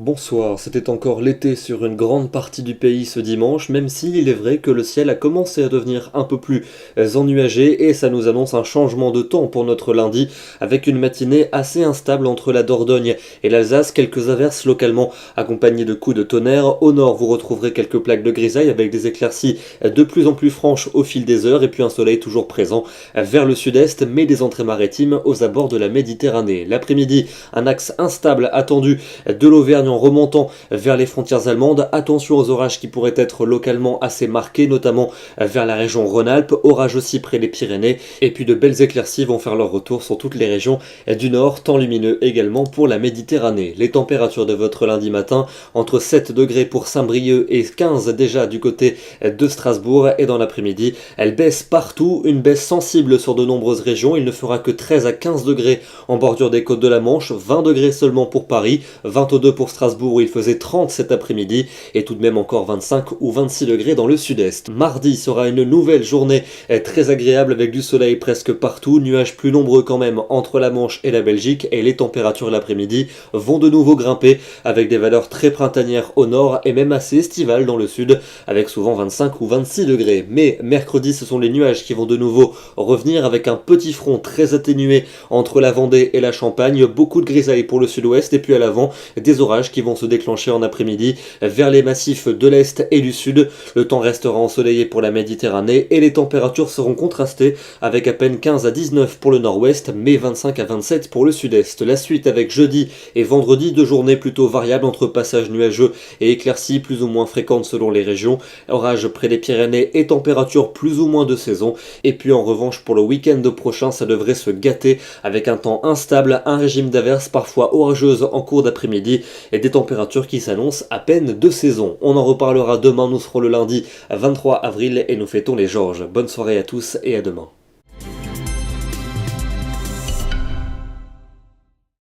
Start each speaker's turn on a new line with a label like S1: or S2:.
S1: Bonsoir, c'était encore l'été sur une grande partie du pays ce dimanche, même s'il est vrai que le ciel a commencé à devenir un peu plus ennuagé et ça nous annonce un changement de temps pour notre lundi avec une matinée assez instable entre la Dordogne et l'Alsace, quelques averses localement accompagnées de coups de tonnerre. Au nord, vous retrouverez quelques plaques de grisaille avec des éclaircies de plus en plus franches au fil des heures et puis un soleil toujours présent vers le sud-est, mais des entrées maritimes aux abords de la Méditerranée. L'après-midi, un axe instable attendu de l'Auvergne en remontant vers les frontières allemandes. Attention aux orages qui pourraient être localement assez marqués, notamment vers la région Rhône-Alpes, orages aussi près des Pyrénées, et puis de belles éclaircies vont faire leur retour sur toutes les régions du nord, temps lumineux également pour la Méditerranée. Les températures de votre lundi matin, entre 7 degrés pour Saint-Brieuc et 15 déjà du côté de Strasbourg, et dans l'après-midi, elles baissent partout, une baisse sensible sur de nombreuses régions. Il ne fera que 13 à 15 degrés en bordure des côtes de la Manche, 20 degrés seulement pour Paris, 22 pour Strasbourg où il faisait 30 cet après-midi et tout de même encore 25 ou 26 degrés dans le sud-est. Mardi sera une nouvelle journée très agréable avec du soleil presque partout, nuages plus nombreux quand même entre la Manche et la Belgique et les températures l'après-midi vont de nouveau grimper avec des valeurs très printanières au nord et même assez estivales dans le sud avec souvent 25 ou 26 degrés. Mais mercredi ce sont les nuages qui vont de nouveau revenir avec un petit front très atténué entre la Vendée et la Champagne, beaucoup de grisailles pour le sud-ouest et puis à l'avant des orages qui vont se déclencher en après-midi vers les massifs de l'Est et du Sud. Le temps restera ensoleillé pour la Méditerranée et les températures seront contrastées avec à peine 15 à 19 pour le nord-ouest mais 25 à 27 pour le sud-est. La suite avec jeudi et vendredi, deux journées plutôt variables entre passages nuageux et éclaircies plus ou moins fréquentes selon les régions, orages près des Pyrénées et températures plus ou moins de saison. Et puis en revanche pour le week-end prochain ça devrait se gâter avec un temps instable, un régime d'averses parfois orageuses en cours d'après-midi et des températures qui s'annoncent à peine de saison. On en reparlera demain, nous serons le lundi 23 avril et nous fêtons les Georges. Bonne soirée à tous et à demain.